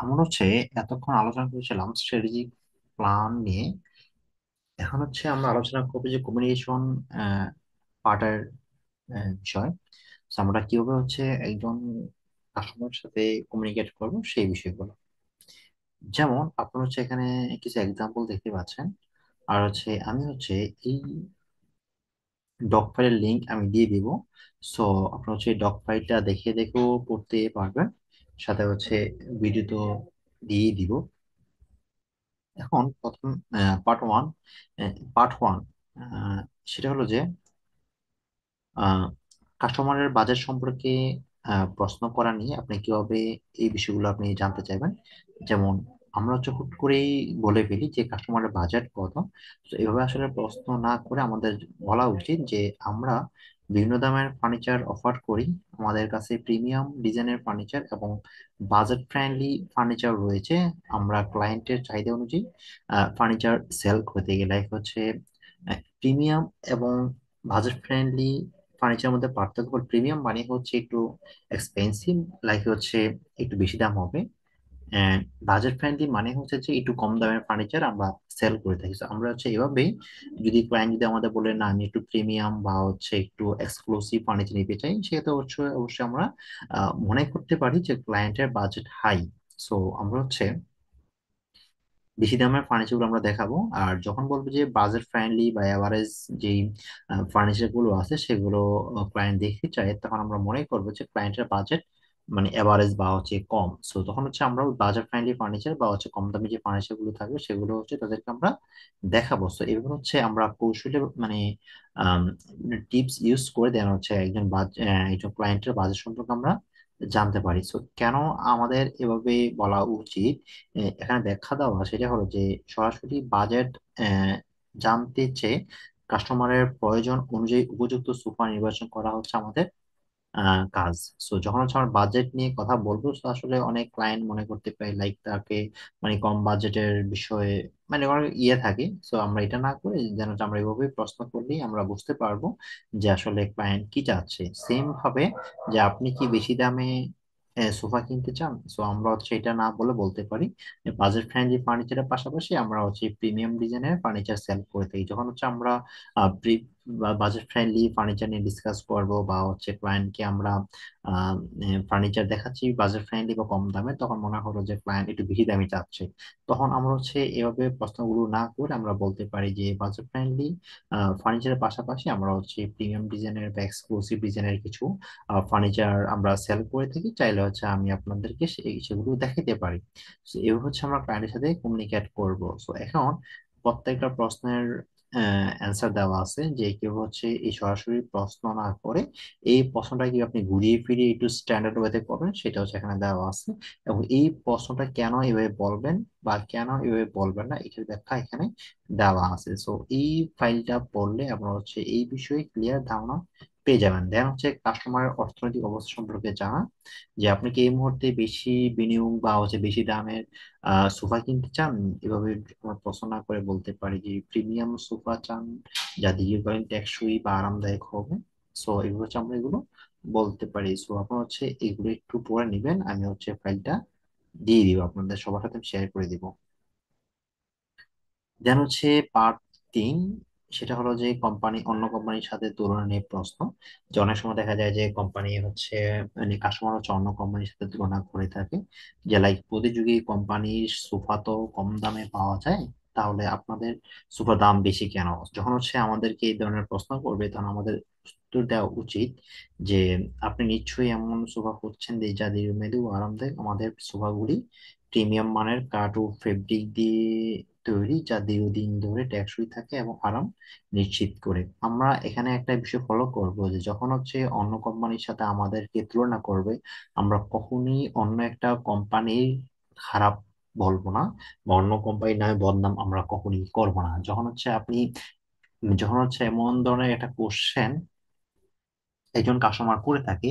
আমরা এতক্ষণ আলোচনা করেছিলাম স্ট্র্যাটেজিক প্ল্যান নিয়ে। এখন আমরা আলোচনা করবো যে কমিউনিকেশন পার্টের বিষয়। So, আমরা কিভাবে একজন কাস্টমারের সাথে কমিউনিকেট করবো সেই বিষয়গুলো। যেমন আপনার এখানে কিছু এক্সাম্পল দেখতে পাচ্ছেন। আর আমি এই ডক ফাইলের লিংক আমি দিয়ে দিব। সো আপনার এই ডক ফাইলটা দেখে দেখেও পড়তে পারবেন, সাথে ভিডিও তো দিয়ে দিব। এখন প্রথম পার্ট ওয়ান পার্ট ওয়ান সেটা হলো যে কাস্টমারের বাজেট সম্পর্কে প্রশ্ন করা নিয়ে আপনি কিভাবে এই বিষয়গুলো আপনি জানতে চাইবেন। যেমন আমরা হুট করেই বলে ফেলি যে কাস্টমারের বাজেট কত। তো এভাবে আসলে প্রশ্ন না করে আমাদের বলা উচিত যে আমরা বিভিন্ন দামের ফার্নিচার অফার করি। আমাদের কাছে প্রিমিয়াম ডিজাইনের ফার্নিচার এবং বাজেট ফ্রেন্ডলি ফার্নিচার রয়েছে। আমরা ক্লায়েন্টের চাহিদা অনুযায়ী ফার্নিচার সেল করতে গেলে প্রিমিয়াম এবং বাজেট ফ্রেন্ডলি ফার্নিচারের মধ্যে পার্থক্য প্রিমিয়াম মানে একটু এক্সপেন্সিভ, লাইক একটু বেশি দাম হবে। এন্ড বাজেট ফ্রেন্ডলি মানে যে একটু কম দামের ফার্নিচার আমরা সেল করে থাকি। So, আমরা এভাবেই, যদি ক্লায়েন্ট যদি আমাদের বলে না আমি একটু প্রিমিয়াম বা একটু এক্সক্লুসিভ ফার্নিচার নিতে চাই, সেটা অবশ্যই আমরা মনে করতে পারি যে ক্লায়েন্টের বাজেট হাই। সো আমরা বেশি দামের ফার্নিচার গুলো আমরা দেখাবো। আর যখন বলবো যে বাজেট ফ্রেন্ডলি বা এভারেজ যেই ফার্নিচার গুলো আছে সেগুলো ক্লায়েন্ট দেখতে চায়, তখন আমরা মনে করবো যে ক্লায়েন্টের বাজেট মানে এভারেজ বা কম। সো তখন আমরা বাজেট ফ্রেন্ডলি ফার্নিচার বা কম দামি যে ফার্নিচার গুলো থাকবে সেগুলো তাদেরকে আমরা দেখাবো। সো এভাবে আমরা কৌশলে মানে টিপস ইউজ করে দেন একজন ক্লায়েন্টের বাজেট সম্পর্কে আমরা জানতে পারি। সো কেন আমাদের এভাবে বলা উচিত, এখানে ব্যাখ্যা দেওয়া সেটা হলো যে সরাসরি বাজেট জানতে চেয়ে কাস্টমারের প্রয়োজন অনুযায়ী উপযুক্ত সোফা নির্বাচন করা আমাদের কাজ। সো যখন আমরা বাজেট নিয়ে কথা বলবো, তো আসলে অনেক ক্লায়েন্ট মনে করতে পারে লাইক তাকে মানে কম বাজেটের বিষয়ে মানে অনেক থাকে। সো আমরা এটা না করে যেন আমরা এভাবে প্রশ্ন করলেই আমরা বুঝতে পারবো যে আসলে ক্লায়েন্ট কি চাচ্ছে। সেম ভাবে যে আপনি কি বেশি দামে সোফা কিনতে চান, সো আমরা এটা না বলে বলতে পারি বাজেট ফ্রেন্ডলি ফার্নিচারের পাশাপাশি আমরা প্রিমিয়াম ডিজাইনের ফার্নিচার সেল করে থাকি। যখন আমরা বাজেট ফ্রেন্ডলি ফার্নিচার নিয়ে ডিসকাস করব বা ক্লায়েন্টকে আমরা ফার্নিচার দেখাচ্ছি বাজেট ফ্রেন্ডলি বা কম দামে, তখন মনে হলো যে ক্লায়েন্ট একটু বেশি দামি চাচ্ছে। তখন আমরা এভাবে প্রশ্নগুলো না করে আমরা বলতে পারি যে বাজেট ফ্রেন্ডলি ফার্নিচারের পাশাপাশি আমরা প্রিমিয়াম ডিজাইনের বা এক্সক্লুসিভ ডিজাইনের কিছু ফার্নিচার আমরা সেল করে থাকি, চাইলে আমি আপনাদেরকে সেগুলো দেখাতে পারি। তো এভাবে আমরা ক্লায়েন্টের সাথে কমিউনিকেট করব। সো এখন প্রত্যেকটা প্রশ্নের অ্যান্সার দেওয়া আছে যে কেউ এই সরাসরি প্রশ্ন না করে এই প্রশ্নটা কি আপনি ঘুরিয়ে ফিরিয়ে একটু স্ট্যান্ডার্ড ওয়েতে করবেন, সেটা এখানে দেওয়া আছে। এবং এই প্রশ্নটা কেন এভাবে বলবেন বা কেন এভাবে বলবেন না, এটার ব্যাখ্যা এখানে দেওয়া আছে। সো এই ফাইলটা পড়লে আপনার এই বিষয়ে ক্লিয়ার ধারণা পেয়ে যাবেন। দেন কাস্টমারের অর্থনৈতিক অবস্থা সম্পর্কে জানা, যে আপনি কি এই মুহূর্তে বেশি বিনিয়োগ বা বেশি দামের সোফা কিনতে চান। এভাবে আমরা প্রশ্ন না করে বলতে পারি যে প্রিমিয়াম সোফা চান যা দীর্ঘকালীন টেকসই বা আরামদায়ক হবে। সো এগুলো আমরা এগুলো বলতে পারি। সো আপনার এগুলো একটু পড়ে নিবেন, আমি ফাইলটা দিয়ে দিব আপনাদের সবার সাথে শেয়ার করে দিব। দেন পার্ট 3, সেটা হলো যে কোম্পানি অন্য কোম্পানির সাথে তুলনা নিয়ে প্রশ্ন। যে অনেক সময় দেখা যায় যে কোম্পানি মানে কাস্টমার অন্য কোম্পানির সাথে তুলনা করে থাকে, যে লাইক প্রতিযোগী কোম্পানির সোফা তো কম দামে পাওয়া যায়, তাহলে আপনাদের সোফার দাম বেশি কেন। যখন আমাদেরকে এই ধরনের প্রশ্ন করবে, তখন আমাদের উত্তর দেওয়া উচিত যে আপনি নিশ্চয়ই এমন সোফা খুঁজছেন যে যা দীর্ঘমেয়াদী ও আরামদায়ক। আমাদের সোফাগুলি প্রিমিয়াম মানের কাঠ ও ফেব্রিক দিয়ে তৈরি, যা দীর্ঘদিন ধরে টেকসই থাকে এবং আরাম নিশ্চিত করে। আমরা এখানে একটা বিষয় ফলো করব যে যখন অন্য কোম্পানির সাথে আমাদেরকে তুলনা করবে, আমরা কখনই অন্য একটা কোম্পানির খারাপ বলবো না বা অন্য কোম্পানির নামে বদনাম আমরা কখনই করবো না। যখন আপনি যখন এমন ধরনের একটা কোশ্চেন একজন কাস্টমার করে থাকে,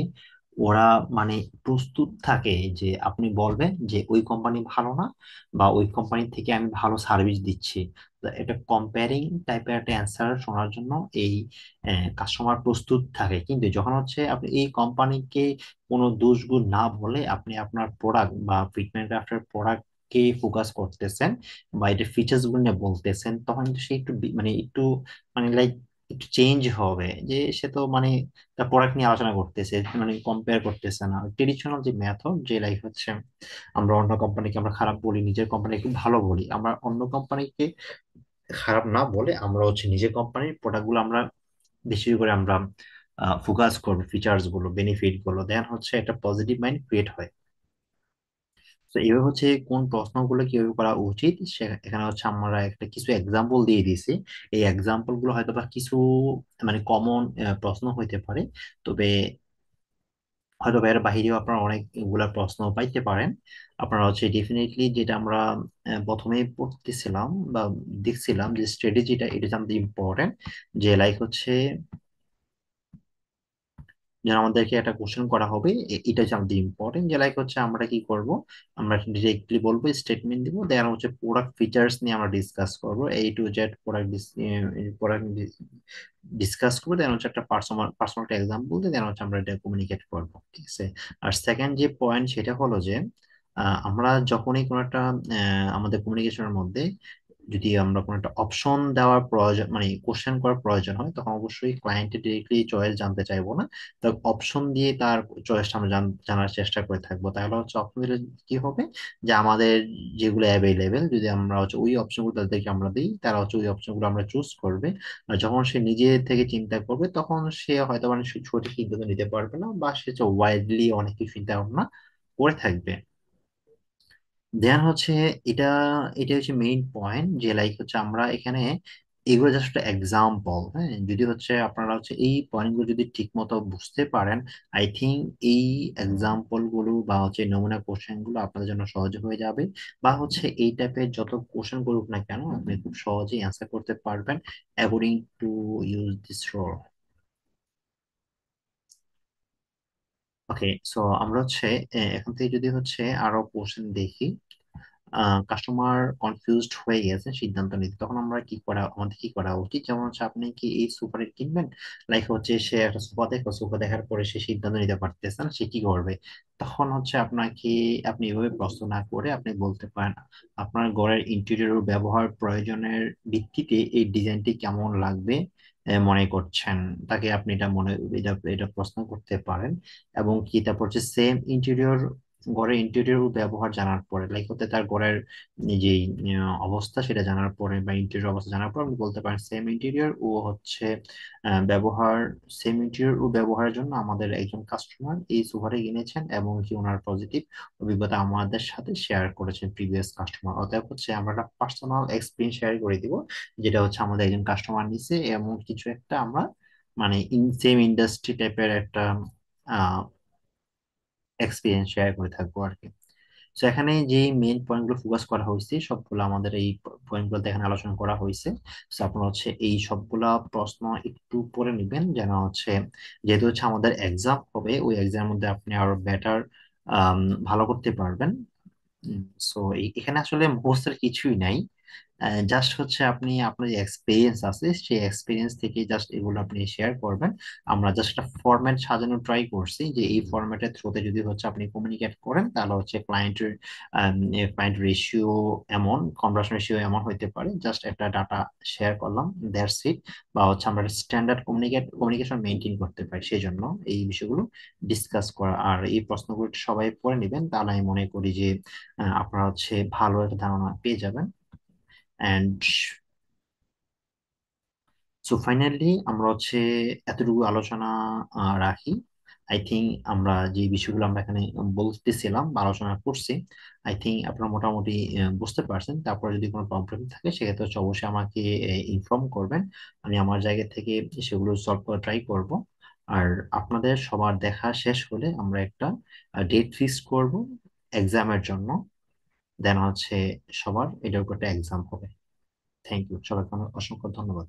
ওরা মানে প্রস্তুত থাকে যে আপনি বলবেন যে ওই কোম্পানি ভালো না, বা ওই কোম্পানি থেকে আমি ভালো সার্ভিস দিচ্ছি। তো এটা কম্পেয়ারিং টাইপের একটা অ্যান্সার শোনার জন্য এই কাস্টমার প্রস্তুত থাকে। কিন্তু যখন হচ্ছে আপনি এই কোম্পানিকে কোনো দোষ গুণ না বলে আপনি আপনার প্রোডাক্ট বা ফিটমেন্ট ক্রাফটের প্রোডাক্ট কে ফোকাস করতেছেন, বা এটা ফিচার্স গুলো নিয়ে বলতেছেন, তখন কিন্তু সে একটু মানে একটু মানে লাইক একটু চেঞ্জ হবে। যে সে তো মানে তার প্রোডাক্ট নিয়ে আলোচনা করতেছে, মানে কম্পেয়ার করতেছে না। ট্রেডিশনাল যে মেথড, যে লাইক হচ্ছে আমরা অন্য কোম্পানিকে আমরা খারাপ বলি, নিজের কোম্পানিকে ভালো বলি, আমরা অন্য কোম্পানিকে খারাপ না বলে আমরা হচ্ছে নিজের কোম্পানির প্রোডাক্ট গুলো আমরা বেশি করে আমরা ফোকাস করবো, ফিচার্স গুলো, বেনিফিট গুলো, দেন হচ্ছে একটা পজিটিভ মাইন্ড ক্রিয়েট হয়। তো এইভাবে হচ্ছে কোন প্রশ্নগুলো কিভাবে করা উচিত এখানে হচ্ছে আমরা একটা কিছু এক্সাম্পল দিয়ে দিয়েছি। এই এক্সাম্পল গুলো হয়তো বা কিছু মানে কমন প্রশ্ন হইতে পারে, তবে হয়তো এর বাইরেও আপনারা অনেকগুলা প্রশ্ন পাইতে পারেন। আপনারা হচ্ছে ডেফিনেটলি যেটা আমরা প্রথমে পড়তেছিলাম বা দেখছিলাম যে স্ট্র্যাটেজিটা, এটা জানতে ইম্পর্টেন্ট। যে লাইক হচ্ছে যেন আমাদেরকে একটা কোশ্চেন করা হবে, এটা হচ্ছে আমাদের ইম্পর্টেন্ট। যে লাইক হচ্ছে আমরা কি করব, আমরা ডিরেক্টলি বলবো, স্টেটমেন্ট দিব, দেন হচ্ছে প্রোডাক্ট ফিচার্স নিয়ে আমরা ডিসকাস করব, A to Z product product discuss করবো, দেন হচ্ছে একটা পার্সোনাল পার্সোনাল এক্সাম্পল দিয়ে দেন হচ্ছে আমরা এটা কমিউনিকেট করবো, ঠিক আছে। আর সেকেন্ড যে পয়েন্ট সেটা হলো যে আমরা যখনই কোনো একটা আমাদের কমিউনিকেশনের মধ্যে যদি আমরা কোনো একটা অপশন দেওয়ার প্রয়োজন, মানে কোশ্চেন করার প্রয়োজন হয়, তখন অবশ্যই ক্লায়েন্টের ডিরেক্টলি চয়েস জানতে চাইবো না। তো অপশন দিয়ে তার চয়েসটা আমরা জানার চেষ্টা করে থাকবো। তাহলে হচ্ছে অপশন দিলে কি হবে, যে আমাদের যেগুলো অ্যাভেলেবেল, যদি আমরা হচ্ছে ওই অপশনগুলো তাদেরকে আমরা দিই, তারা হচ্ছে ওই অপশনগুলো আমরা চুজ করবে। আর যখন সে নিজে থেকে চিন্তা করবে, তখন সে হয়তো মানে সঠিক সিদ্ধান্ত নিতে পারবে না, বা সে ওয়াইডলি অনেক কিছু চিন্তা ভাবনা করে থাকবে। দেন হচ্ছে এটা এটা হচ্ছে মেইন পয়েন্ট, যে লাইক হচ্ছে আমরা এখানে এগুলো জাস্ট একটা এক্সাম্পল। হ্যাঁ, যদি হচ্ছে আপনারা হচ্ছে এই পয়েন্টগুলো যদি ঠিক মতো বুঝতে পারেন, আই থিঙ্ক এই এক্সাম্পল গুলো বা হচ্ছে নমুনা কোশ্চেন গুলো আপনাদের জন্য সহজ হয়ে যাবে। বা হচ্ছে এই টাইপের যত কোশ্চেন করুক না কেন, আপনি খুব সহজেই অ্যান্সার করতে পারবেন according to use this rule. Okay, so আমরা হচ্ছে এখান থেকে যদি হচ্ছে আরো কোশ্চেন দেখি। কাস্টমার কনফিউজড হয়ে গেছে সিদ্ধান্ত নিতে, তখন আমরা কি করা, আমাদের কি করা উচিত? যেমন হচ্ছে আপনি কি এই সোফা কিনবেন, লাইক হচ্ছে সে একটা সোফা দেখো, সোফা দেখার পরে সে সিদ্ধান্ত নিতে পারতেছে না, সে কি করবে? তখন হচ্ছে আপনাকে, আপনি এভাবে প্রশ্ন না করে আপনি বলতে পারেন, আপনার ঘরের ইন্টেরিয়র ব্যবহার প্রয়োজনের ভিত্তিতে এই ডিজাইনটি কেমন লাগবে মনে করছেন। তাকে আপনি এটা এটা এটা প্রশ্ন করতে পারেন। এবং কি তারপর হচ্ছে সেম ইন্টেরিয়র, ঘরের ইন্টেরিয়র ব্যবহার জানার পরে, লাইক হতে তার ঘরের যে অবস্থা সেটা জানার পরে বা ইন্টেরিয়র অবস্থা জানার পর আপনি বলতে পারেন সেম ইন্টেরিয়র ও হচ্ছে ব্যবহার, সেম ইন্টেরিয়র ও ব্যবহারের জন্য আমাদের একজন কাস্টমার এই সোফাটি কিনেছেন, এবং কি ওনার পজিটিভ অভিজ্ঞতা আমাদের সাথে শেয়ার করেছেন প্রিভিয়াস কাস্টমার। অতএব হচ্ছে আমরা একটা পার্সোনাল এক্সপিরিয়েন্স শেয়ার করে দিব, যেটা হচ্ছে আমাদের একজন কাস্টমার নিছে, এমন কিছু একটা আমরা মানে সেম ইন্ডাস্ট্রি টাইপের একটা এক্সপিরিয়েন্স শেয়ার করে থাকবো আর কি। তো এখানে যে মেইন পয়েন্টগুলো ফোকাস করা হয়েছে সবগুলো আমাদের এই পয়েন্টগুলোতে এখানে আলোচনা করা হয়েছে। তো আপনার হচ্ছে এই সবগুলা প্রশ্ন একটু পরে নেবেন, যেন হচ্ছে যেহেতু হচ্ছে আমাদের এক্সাম হবে, ওই এক্সামের মধ্যে আপনি আরো বেটার ভালো করতে পারবেন। সো এখানে আসলে মুখস্থের কিছুই নাই, জাস্ট হচ্ছে আপনি আপনার যে এক্সপিরিয়েন্স আছে সেই এক্সপিরিয়েন্স থেকে জাস্ট এগুলো আপনি শেয়ার করবেন। আমরা জাস্ট একটা ফরম্যাট সাজানো ট্রাই করছি, যে এই ফরম্যাটের থ্রুতে যদি হচ্ছে আপনি কমিউনিকেট করেন, তাহলে হচ্ছে ক্লায়েন্ট রেশিও এমন, কনভার্সন রেশিও এমন হইতে পারে, জাস্ট একটা ডাটা শেয়ার করলাম, দ্যাটস ইট। বা হচ্ছে আমরা স্ট্যান্ডার্ড কমিউনিকেশন মেনটেন করতে পারি, সেই জন্য এই বিষয়গুলো ডিসকাস করা। আর এই প্রশ্নগুলো সবাই পড়ে নেবেন, তাহলে আমি মনে করি যে আপনারা হচ্ছে ভালো একটা ধারণা পেয়ে যাবেন। অ্যান্ড সো ফাইনালি আমরা হচ্ছে এতটুকু আলোচনা রাখি। আই থিংক আমরা যে বিষয়গুলো আমরা এখানে বলতেছিলাম বা আলোচনা করছি, আই থিংক আপনারা মোটামুটি বুঝতে পারছেন। তারপরে যদি কোনো প্রবলেম থাকে সেক্ষেত্রে হচ্ছে অবশ্যই আমাকে ইনফর্ম করবেন, আমি আমার জায়গা থেকে সেগুলো সলভ করার ট্রাই করব। আর আপনাদের সবার দেখা শেষ হলে আমরা একটা ডেট ফিক্স করব এক্সামের জন্য, দেন হচ্ছে সবার এটার উপর একটা এক্সাম হবে। থ্যাংক ইউ, সবাইকে অসংখ্য ধন্যবাদ।